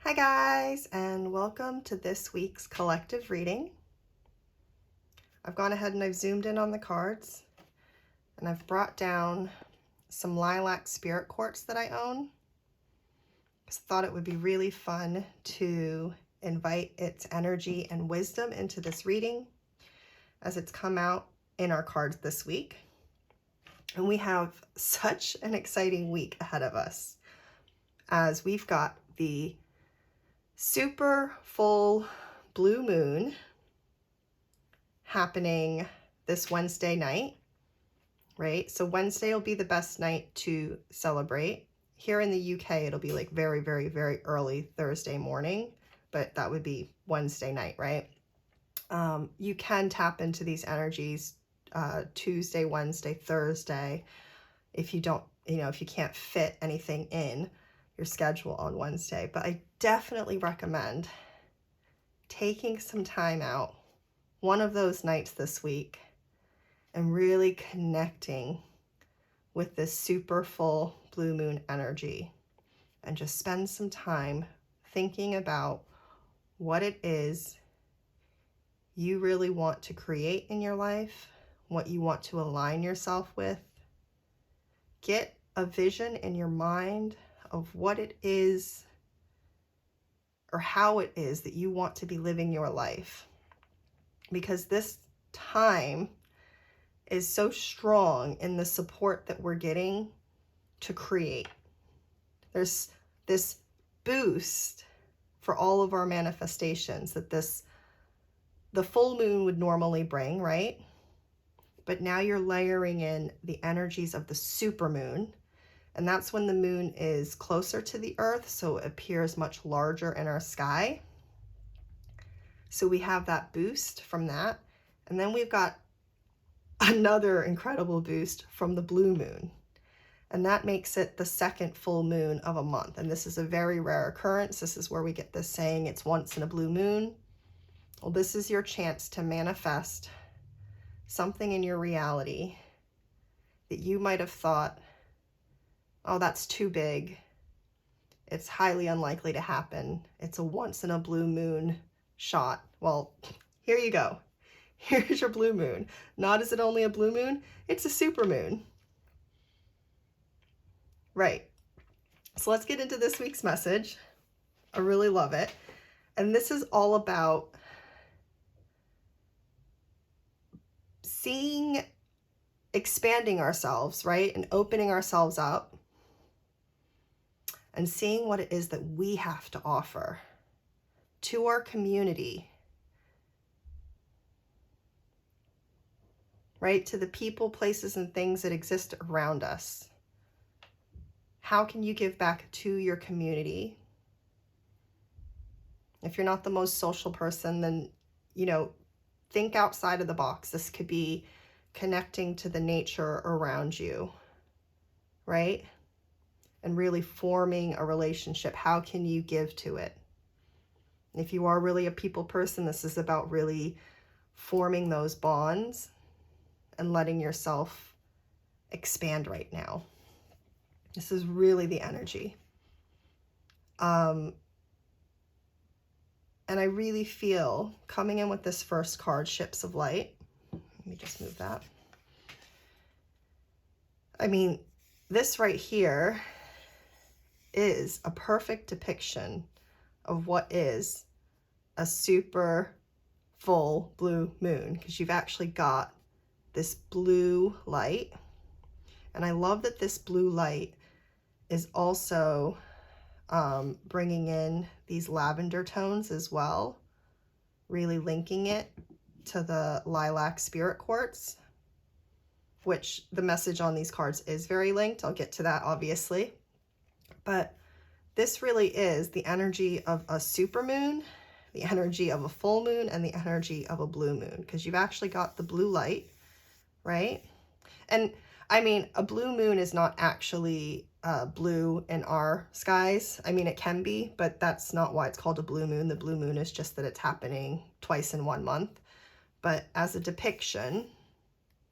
Hi guys, and welcome to this week's collective reading. I've gone ahead and I've zoomed in on the cards, and I've brought down some lilac spirit quartz that I own. I thought it would be really fun to invite its energy and wisdom into this reading as it's come out in our cards this week. And we have such an exciting week ahead of us as we've got the super full blue moon happening this Wednesday night, right? So Wednesday will be the best night to celebrate. Here in the UK, it'll be like very, very, very early Thursday morning, but that would be Wednesday night, right? You can tap into these energies Tuesday, Wednesday, Thursday, if you don't, if you can't fit anything in your schedule on Wednesday. But I definitely recommend taking some time out one of those nights this week and really connecting with this super full blue moon energy, and just spend some time thinking about what it is you really want to create in your life, what you want to align yourself with. Get a vision in your mind of what it is or how it is that you want to be living your life. Because this time is so strong in the support that we're getting to create. There's this boost for all of our manifestations that the full moon would normally bring, right? But now you're layering in the energies of the super moon. And that's when the moon is closer to the earth, so it appears much larger in our sky. So we have that boost from that. And then we've got another incredible boost from the blue moon. And that makes it the second full moon of a month. And this is a very rare occurrence. This is where we get this saying, it's once in a blue moon. Well, this is your chance to manifest something in your reality that you might have thought, oh, that's too big. It's highly unlikely to happen. It's a once in a blue moon shot. Well, here you go. Here's your blue moon. Not is it only a blue moon, it's a super moon. Right. So let's get into this week's message. I really love it. And this is all about expanding ourselves, right? And opening ourselves up and seeing what it is that we have to offer to our community, right? To the people, places, and things that exist around us. How can you give back to your community? If you're not the most social person, then, think outside of the box. This could be connecting to the nature around you, right? And really forming a relationship. How can you give to it? If you are really a people person, this is about really forming those bonds and letting yourself expand right now. This is really the energy. And I really feel, coming in with this first card, Ships of Light. Let me just move that. I mean, this right here is a perfect depiction of what is a super full blue moon, because you've actually got this blue light. And I love that this blue light is also bringing in these lavender tones as well, really linking it to the lilac spirit quartz, which the message on these cards is very linked. I'll get to that obviously. But this really is the energy of a supermoon, the energy of a full moon, and the energy of a blue moon, because you've actually got the blue light, right? And I mean, a blue moon is not actually blue in our skies. I mean, it can be, but that's not why it's called a blue moon. The blue moon is just that it's happening twice in 1 month. But as a depiction,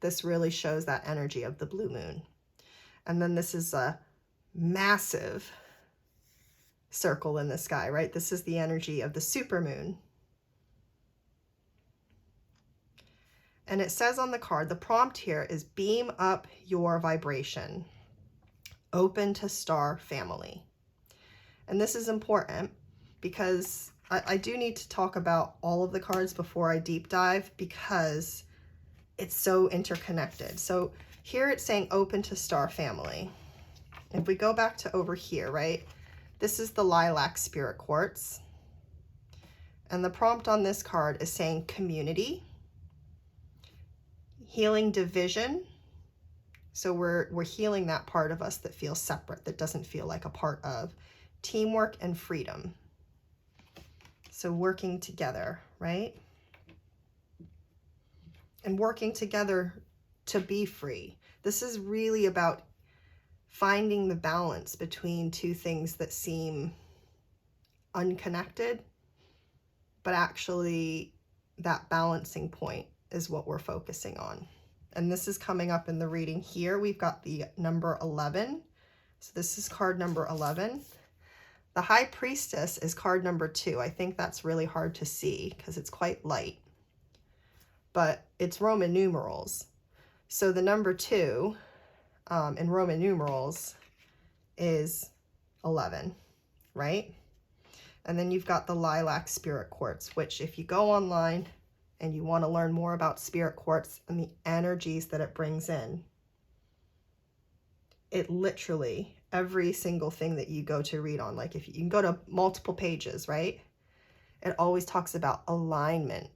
this really shows that energy of the blue moon. And then this is a massive circle in the sky, right? This is the energy of the supermoon. And it says on the card, the prompt here is beam up your vibration, open to star family. And this is important because I do need to talk about all of the cards before I deep dive, because it's so interconnected. So here it's saying open to star family. If we go back to over here, right? This is the lilac spirit quartz. And the prompt on this card is saying community, healing division. So we're healing that part of us that feels separate, that doesn't feel like a part of. Teamwork and freedom. So working together, right? And working together to be free. This is really about finding the balance between two things that seem unconnected, but actually that balancing point is what we're focusing on. And this is coming up in the reading here. We've got the number 11. So this is card number 11. The High Priestess is card number 2. I think that's really hard to see because it's quite light, but it's Roman numerals. So the number 2 in Roman numerals is 11, right? And then you've got the lilac spirit quartz, which if you go online and you want to learn more about spirit quartz and the energies that it brings in, it literally, every single thing that you go to read on, like if you can go to multiple pages, right? It always talks about alignment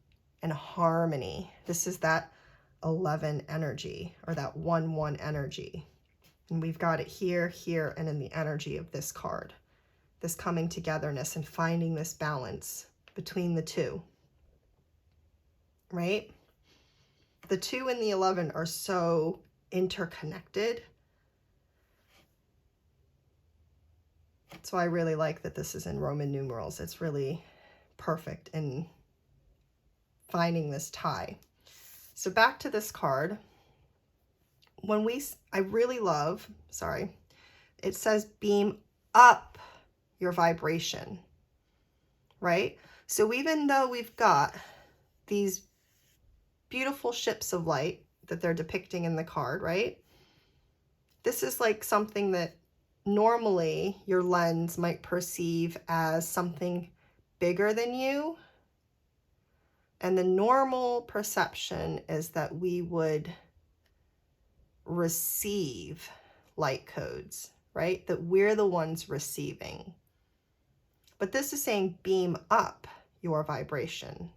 and harmony. This is that 11 energy, or that 1-1 energy. And we've got it here, here, and in the energy of this card. This coming togetherness and finding this balance between the two, right? The 2 and the 11 are so interconnected. So I really like that this is in Roman numerals. It's really perfect in finding this tie. So back to this card. I really love, it says beam up your vibration, right? So even though we've got these beautiful ships of light that they're depicting in the card, right? This is like something that normally your lens might perceive as something bigger than you. And the normal perception is that we would receive light codes, right? That we're the ones receiving. But this is saying beam up your vibration.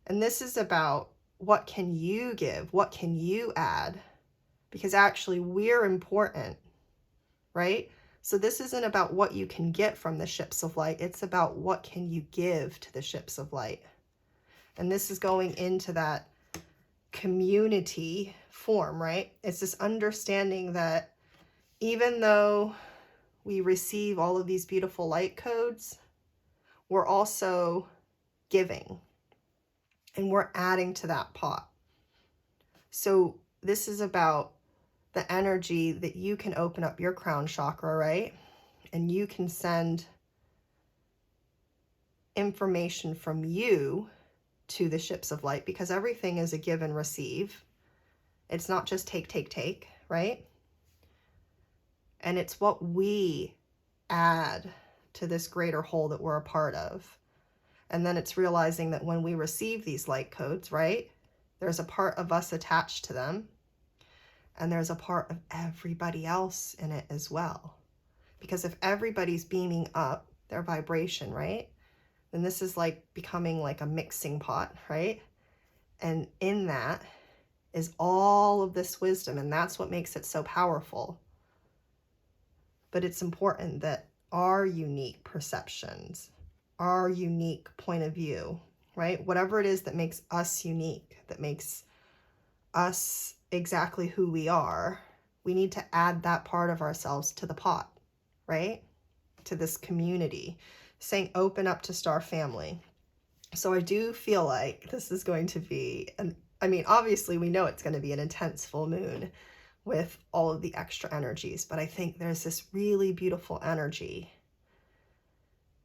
And this is about what can you give? What can you add? Because actually we're important, right? So this isn't about what you can get from the ships of light. It's about what can you give to the ships of light. And this is going into that community form, right? It's this understanding that even though we receive all of these beautiful light codes, we're also giving and we're adding to that pot. So this is about the energy that you can open up your crown chakra, right? And you can send information from you to the ships of light, because everything is a give and receive. It's not just take, right? And it's what we add to this greater whole that we're a part of. And then it's realizing that when we receive these light codes, right, there's a part of us attached to them, and there's a part of everybody else in it as well. Because if everybody's beaming up their vibration, right, then this is like becoming like a mixing pot, right? And in that is all of this wisdom, and that's what makes it so powerful. But it's important that our unique perceptions, our unique point of view, right? Whatever it is that makes us unique, that makes us exactly who we are, we need to add that part of ourselves to the pot, right? To this community, saying open up to star family. So I do feel like this is going to be, obviously we know it's going to be an intense full moon with all of the extra energies, but I think there's this really beautiful energy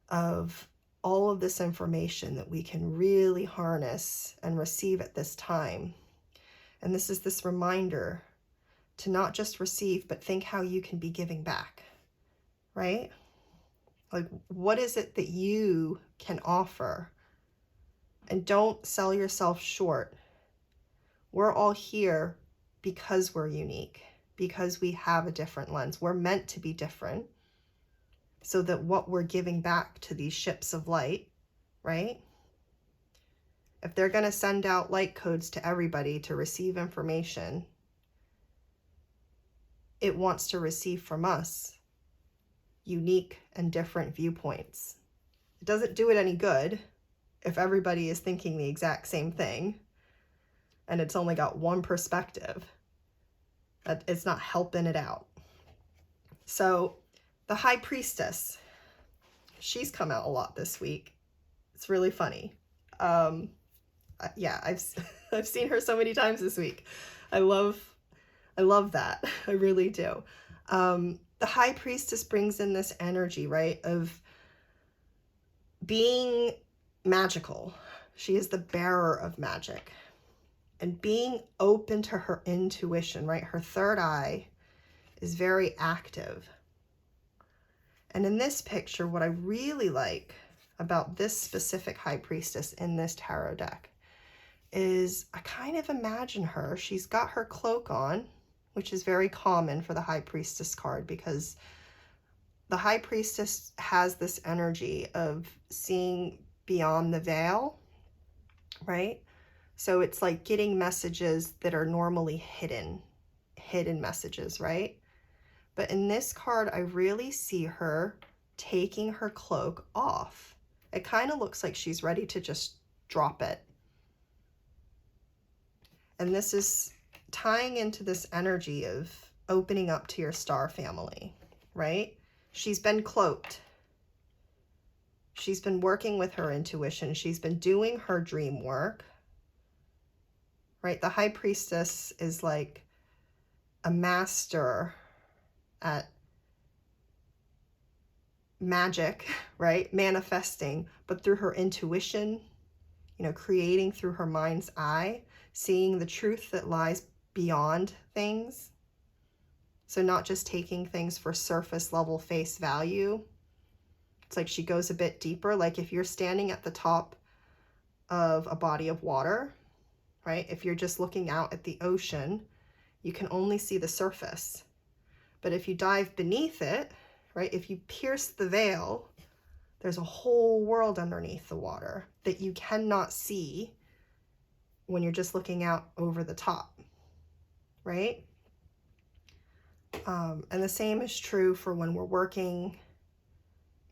of all of this information that we can really harness and receive at this time. And this is this reminder to not just receive, but think how you can be giving back, right? Like, what is it that you can offer? And don't sell yourself short. We're all here because we're unique, because we have a different lens. We're meant to be different, so that what we're giving back to these ships of light, right? If they're going to send out light codes to everybody to receive information, it wants to receive from us unique and different viewpoints. It doesn't do it any good if everybody is thinking the exact same thing and it's only got one perspective. It's not helping it out. So the High Priestess, she's come out a lot this week. It's really funny. Yeah, I've seen her so many times this week. I love that. I really do. The High Priestess brings in this energy, right, of being magical. She is the bearer of magic. And being open to her intuition, right? Her third eye is very active. And in this picture, what I really like about this specific High Priestess in this tarot deck is I kind of imagine her. She's got her cloak on, which is very common for the High Priestess card, because the High Priestess has this energy of seeing beyond the veil, right? So it's like getting messages that are normally hidden messages, right? But in this card, I really see her taking her cloak off. It kind of looks like she's ready to just drop it. And this is tying into this energy of opening up to your star family, right? She's been cloaked. She's been working with her intuition. She's been doing her dream work, right? The High Priestess is like a master at magic, right? Manifesting, but through her intuition, creating through her mind's eye, seeing the truth that lies beyond things. So not just taking things for surface level face value. It's like she goes a bit deeper. Like if you're standing at the top of a body of water, right? If you're just looking out at the ocean, you can only see the surface. But if you dive beneath it, right? If you pierce the veil, there's a whole world underneath the water that you cannot see when you're just looking out over the top, right? And the same is true for when we're working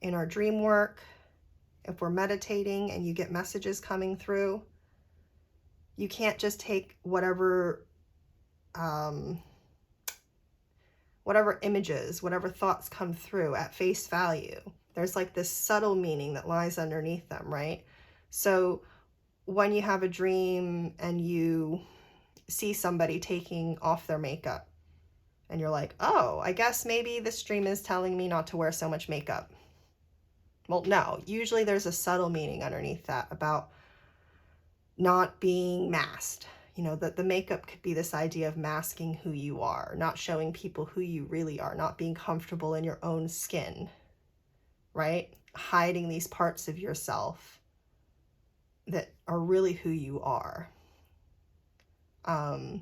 in our dream work. If we're meditating and you get messages coming through, you can't just take whatever images, whatever thoughts come through at face value. There's like this subtle meaning that lies underneath them, right? So when you have a dream and you see somebody taking off their makeup and you're like, oh, I guess maybe this dream is telling me not to wear so much makeup. Well, no, usually there's a subtle meaning underneath that about not being masked, You know, that the makeup could be this idea of masking who you are, not showing people who you really are, not being comfortable in your own skin, right? Hiding these parts of yourself that are really who you are. And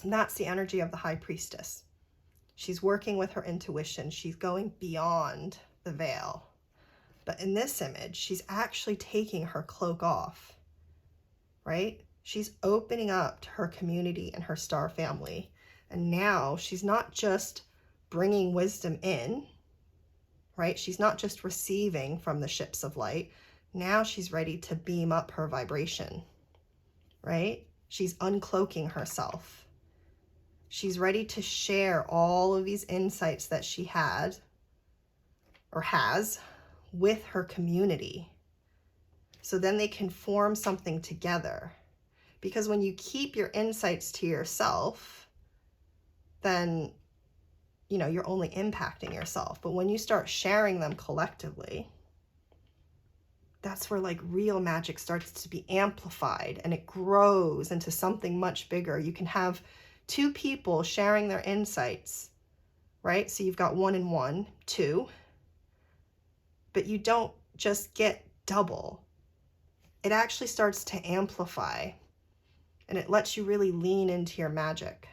that's the energy of the High Priestess. She's working with her intuition. She's going beyond the veil. But in this image, she's actually taking her cloak off, right? She's opening up to her community and her star family. And now she's not just bringing wisdom in, right? She's not just receiving from the ships of light. Now she's ready to beam up her vibration, right? She's uncloaking herself. She's ready to share all of these insights that she had or has with her community. So then they can form something together. Because when you keep your insights to yourself, then, you know, you're only impacting yourself. But when you start sharing them collectively, that's where like real magic starts to be amplified and it grows into something much bigger. You can have two people sharing their insights, right? So you've got 1 and 1, 2, but you don't just get double. It actually starts to amplify and it lets you really lean into your magic.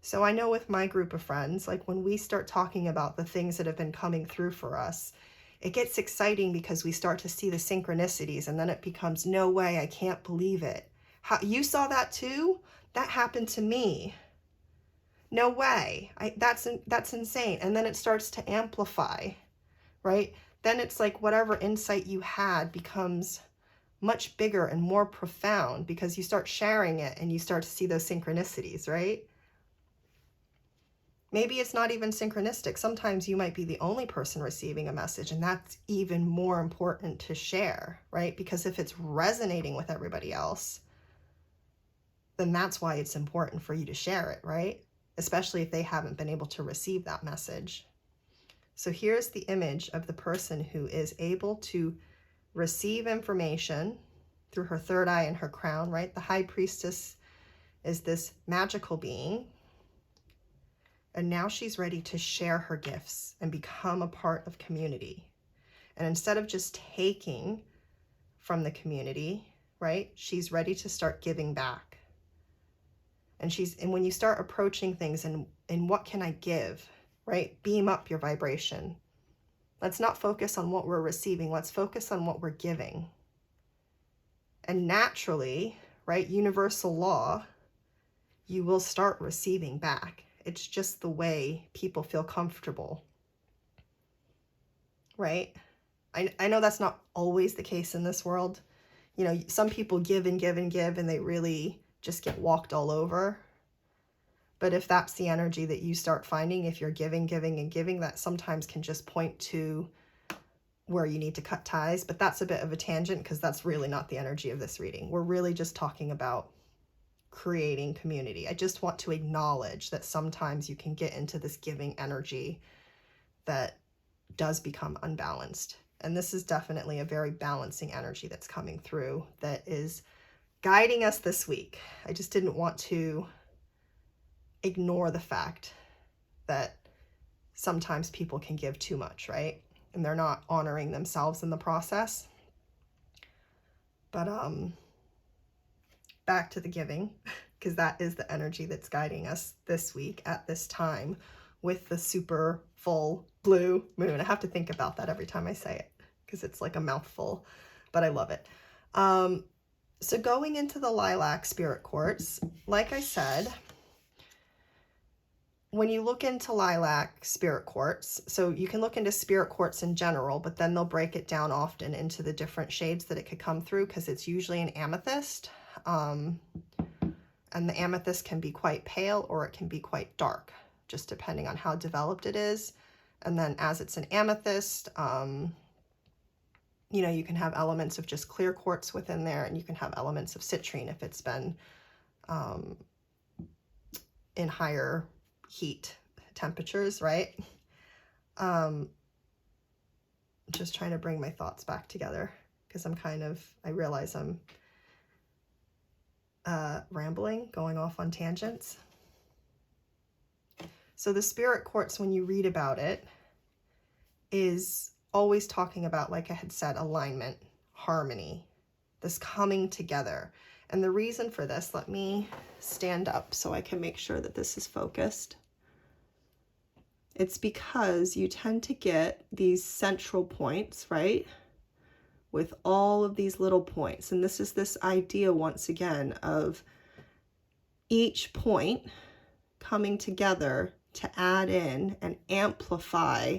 So I know with my group of friends, like when we start talking about the things that have been coming through for us, it gets exciting because we start to see the synchronicities and then it becomes, no way, I can't believe it. How, you saw that too? That happened to me. No way. That's insane. And then it starts to amplify, right? Then it's like whatever insight you had becomes much bigger and more profound because you start sharing it and you start to see those synchronicities, right? Maybe it's not even synchronistic. Sometimes you might be the only person receiving a message, and that's even more important to share, right? Because if it's resonating with everybody else, then that's why it's important for you to share it, right? Especially if they haven't been able to receive that message. So here's the image of the person who is able to receive information through her third eye and her crown, right? The High Priestess is this magical being. And now she's ready to share her gifts and become a part of community. And instead of just taking from the community, right? She's ready to start giving back. And when you start approaching things and what can I give, right? Beam up your vibration. Let's not focus on what we're receiving. Let's focus on what we're giving. And naturally, right? Universal law, you will start receiving back. It's just the way people feel comfortable, right? I know that's not always the case in this world. You know, some people give and give and give and they really just get walked all over. But if that's the energy that you start finding, if you're giving, giving, and giving, that sometimes can just point to where you need to cut ties. But that's a bit of a tangent because that's really not the energy of this reading. We're really just talking about creating community. I just want to acknowledge that sometimes you can get into this giving energy that does become unbalanced. And this is definitely a very balancing energy that's coming through that is guiding us this week. I just didn't want to ignore the fact that sometimes people can give too much, right? And they're not honoring themselves in the process. But back to the giving, because that is the energy that's guiding us this week at this time with the super full blue moon. I have to think about that every time I say it because it's like a mouthful, but I love it. So going into the lilac spirit quartz, like I said, when you look into lilac spirit quartz, so you can look into spirit quartz in general, but then they'll break it down often into the different shades that it could come through because it's usually an amethyst. And the amethyst can be quite pale or it can be quite dark, just depending on how developed it is. And then as it's an amethyst, you know, you can have elements of just clear quartz within there, and you can have elements of citrine if it's been in higher heat temperatures, right? Just trying to bring my thoughts back together because I realize I'm rambling, going off on tangents. So the spirit quartz, when you read about it, is always talking about, like I had said, alignment, harmony, this coming together. And the reason for this, let me stand up so I can make sure that this is focused. It's because you tend to get these central points, right? With all of these little points. And this is this idea, once again, of each point coming together to add in and amplify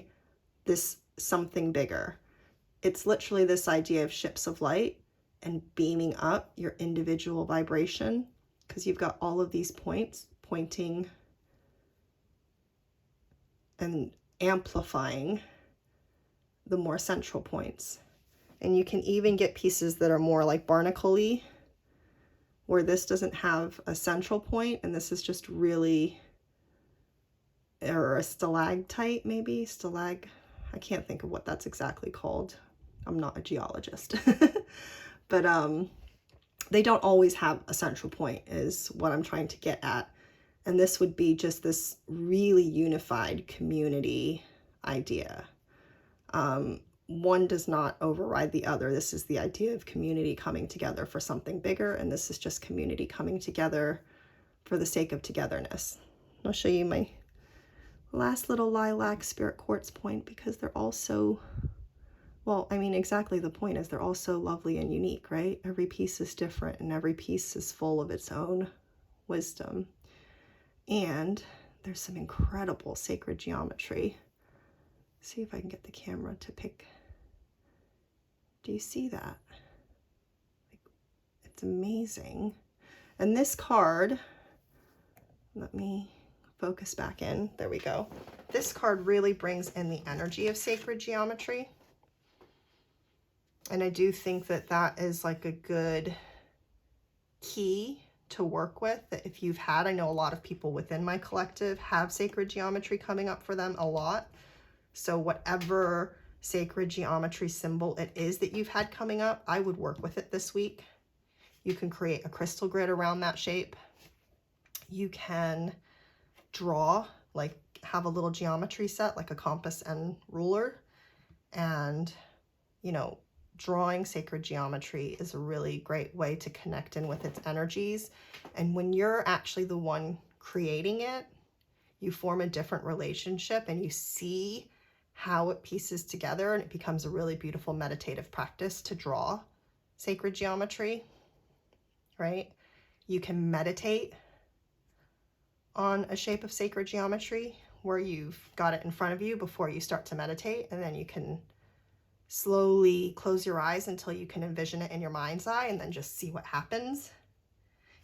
this something bigger. It's literally this idea of ships of light and beaming up your individual vibration, because you've got all of these points pointing and amplifying the more central points. And you can even get pieces that are more like barnacle-y, where this doesn't have a central point, and this is just really, or a stalactite maybe, I can't think of what that's exactly called. I'm not a geologist. But they don't always have a central point is what I'm trying to get at. And this would be just this really unified community idea. One does not override the other. This is the idea of community coming together for something bigger, and this is just community coming together for the sake of togetherness. I'll show you my last little lilac spirit quartz point, because they're all so, well, I mean, exactly the point is they're all so lovely and unique, right? Every piece is different and every piece is full of its own wisdom. And there's some incredible sacred geometry. See if I can get the camera to pick. Do you see that? It's amazing. And this card, let me focus back in. There we go. This card really brings in the energy of sacred geometry. And I do think that that is like a good key to work with, that if you've had, I know a lot of people within my collective have sacred geometry coming up for them a lot. So whatever sacred geometry symbol it is that you've had coming up, I would work with it this week. You can create a crystal grid around that shape. You can draw, like have a little geometry set, like a compass and ruler. And, you know, drawing sacred geometry is a really great way to connect in with its energies. And when you're actually the one creating it, you form a different relationship and you see how it pieces together, and it becomes a really beautiful meditative practice to draw sacred geometry, right? You can meditate on a shape of sacred geometry where you've got it in front of you before you start to meditate, and then you can slowly close your eyes until you can envision it in your mind's eye and then just see what happens.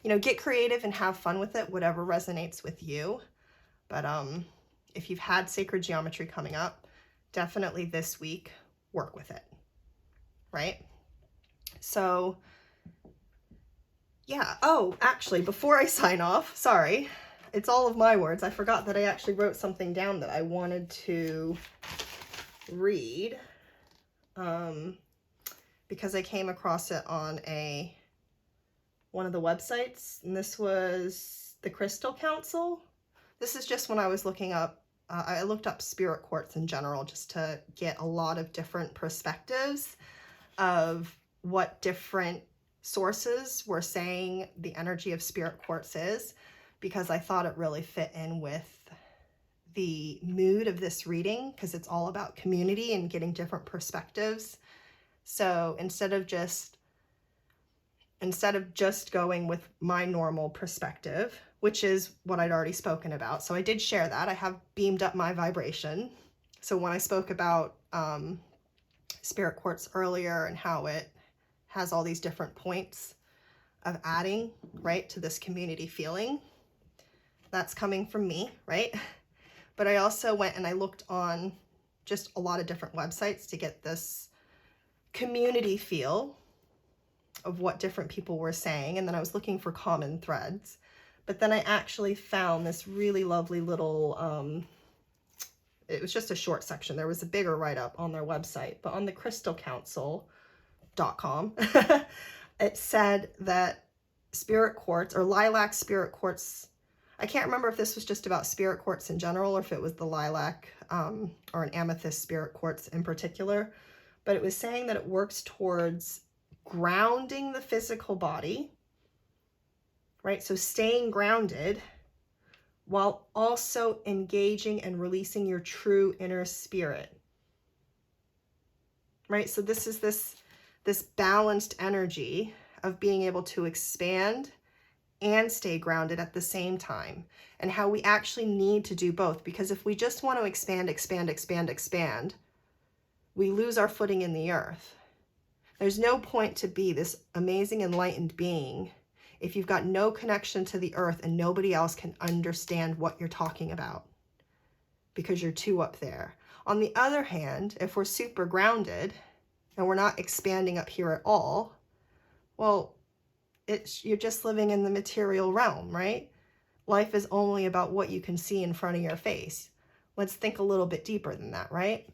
You know, get creative and have fun with it, whatever resonates with you. But if you've had sacred geometry coming up, definitely this week, work with it, right? So, yeah. Oh, actually, before I sign off, sorry, it's all of my words. I forgot that I actually wrote something down that I wanted to read because I came across it on one of the websites, and this was the Crystal Council. This is just when I was looking up, I looked up spirit quartz in general just to get a lot of different perspectives of what different sources were saying the energy of spirit quartz is, because I thought it really fit in with the mood of this reading, because it's all about community and getting different perspectives. So instead of just going with my normal perspective, which is what I'd already spoken about. So I did share that. I have beamed up my vibration. So when I spoke about spirit quartz earlier and how it has all these different points of adding, right, to this community feeling, that's coming from me, right? But I also went and I looked on just a lot of different websites to get this community feel of what different people were saying. And then I was looking for common threads. But then I actually found this really lovely little, it was just a short section. There was a bigger write-up on their website, but on the crystalcouncil.com, it said that spirit quartz or lilac spirit quartz. I can't remember if this was just about spirit quartz in general or if it was the lilac or an amethyst spirit quartz in particular, but it was saying that it works towards grounding the physical body, right? So staying grounded while also engaging and releasing your true inner spirit, right? So this is this balanced energy of being able to expand and stay grounded at the same time, and how we actually need to do both. Because if we just want to expand, we lose our footing in the earth. There's no point to be this amazing enlightened being if you've got no connection to the earth and nobody else can understand what you're talking about because you're too up there. On the other hand, if we're super grounded and we're not expanding up here at all, well, you're just living in the material realm, right? Life is only about what you can see in front of your face. Let's think a little bit deeper than that, right?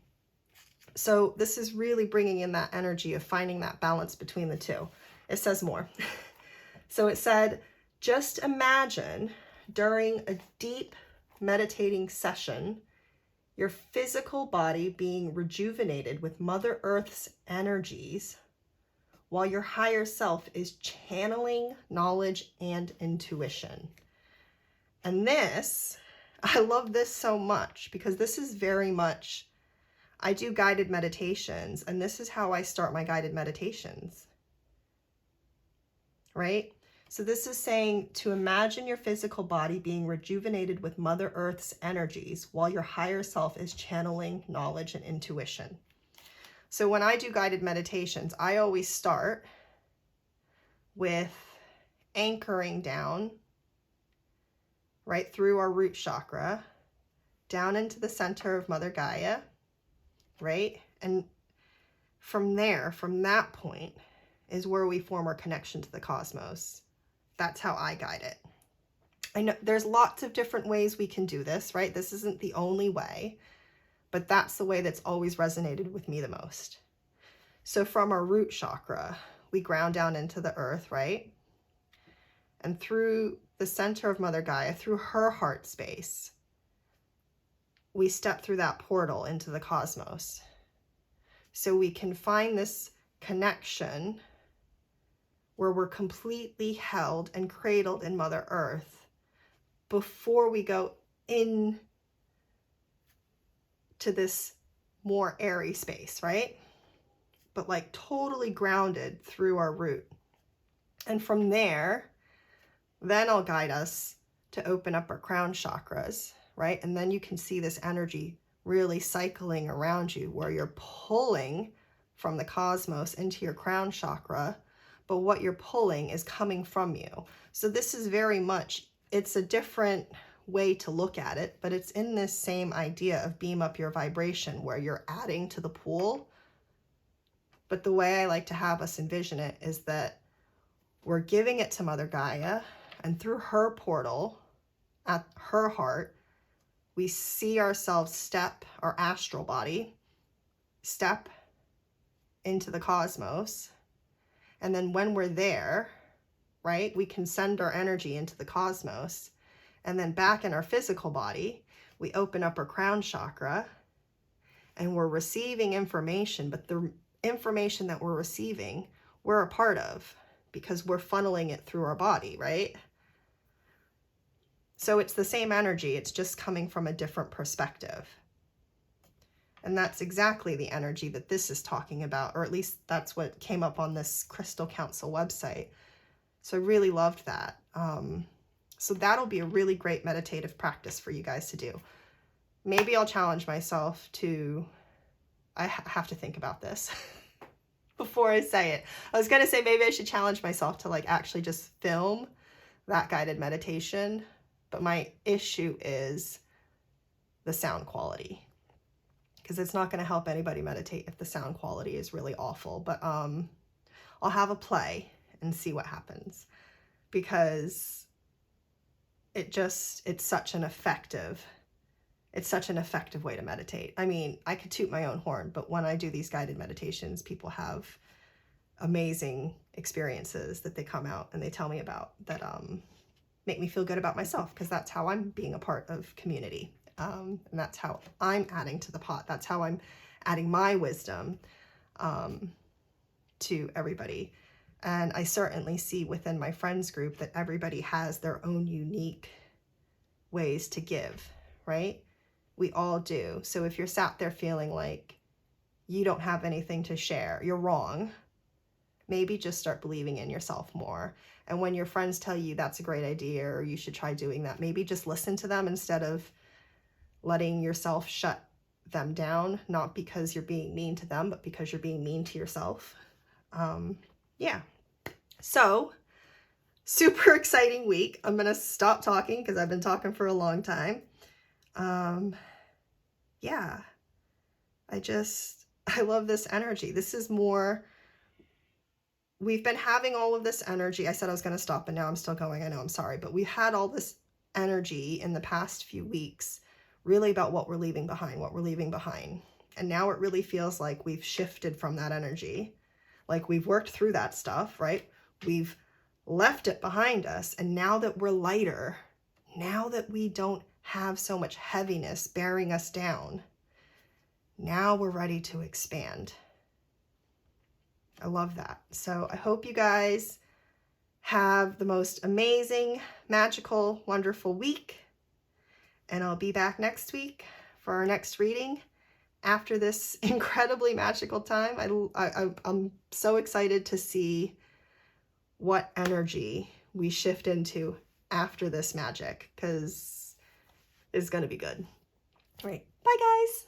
So this is really bringing in that energy of finding that balance between the two. It says more. So it said, just imagine during a deep meditating session, your physical body being rejuvenated with Mother Earth's energies, while your higher self is channeling knowledge and intuition. And this, I love this so much because this is very much, I do guided meditations, and this is how I start my guided meditations, right? So this is saying to imagine your physical body being rejuvenated with Mother Earth's energies while your higher self is channeling knowledge and intuition. So when I do guided meditations, I always start with anchoring down right through our root chakra, down into the center of Mother Gaia, right? And from there, from that point, is where we form our connection to the cosmos. That's how I guide it. I know there's lots of different ways we can do this, right? This isn't the only way, but that's the way that's always resonated with me the most. So from our root chakra, we ground down into the earth, right? And through the center of Mother Gaia, through her heart space, we step through that portal into the cosmos. So we can find this connection where we're completely held and cradled in Mother Earth before we go in to this more airy space, right? But like totally grounded through our root. And from there, then I'll guide us to open up our crown chakras, right? And then you can see this energy really cycling around you where you're pulling from the cosmos into your crown chakra, but what you're pulling is coming from you. So this is very much, it's a different way to look at it, but it's in this same idea of beam up your vibration where you're adding to the pool. But the way I like to have us envision it is that we're giving it to Mother Gaia, and through her portal at her heart, we see ourselves step, our astral body, step into the cosmos. And then when we're there, right, we can send our energy into the cosmos. And then back in our physical body, we open up our crown chakra and we're receiving information, but the information that we're receiving, we're a part of because we're funneling it through our body, right? So it's the same energy, it's just coming from a different perspective. And that's exactly the energy that this is talking about, or at least that's what came up on this Crystal Council website. So I really loved that. So that'll be a really great meditative practice for you guys to do. Maybe I'll challenge myself to, I have to think about this before I say it. I was going to say maybe I should challenge myself to like actually just film that guided meditation. But my issue is the sound quality, because it's not going to help anybody meditate if the sound quality is really awful. But I'll have a play and see what happens, because it's such an effective way to meditate. I mean, I could toot my own horn, but when I do these guided meditations, people have amazing experiences that they come out and they tell me about that make me feel good about myself, because that's how I'm being a part of community. And that's how I'm adding to the pot. That's how I'm adding my wisdom to everybody. And I certainly see within my friends group that everybody has their own unique ways to give, right? We all do. So if you're sat there feeling like you don't have anything to share, you're wrong. Maybe just start believing in yourself more. And when your friends tell you that's a great idea or you should try doing that, maybe just listen to them instead of letting yourself shut them down, not because you're being mean to them, but because you're being mean to yourself. Yeah. So, super exciting week. I'm going to stop talking because I've been talking for a long time. Yeah. I love this energy. This is more, we've been having all of this energy. I said I was going to stop, and now I'm still going. I know, I'm sorry, but we had all this energy in the past few weeks, really about what we're leaving behind. And now it really feels like we've shifted from that energy. Like we've worked through that stuff, right? We've left it behind us. And now that we're lighter, now that we don't have so much heaviness bearing us down, now we're ready to expand. I love that. So I hope you guys have the most amazing, magical, wonderful week. And I'll be back next week for our next reading after this incredibly magical time. I'm so excited to see what energy we shift into after this magic, because it's going to be good. All right. Bye, guys.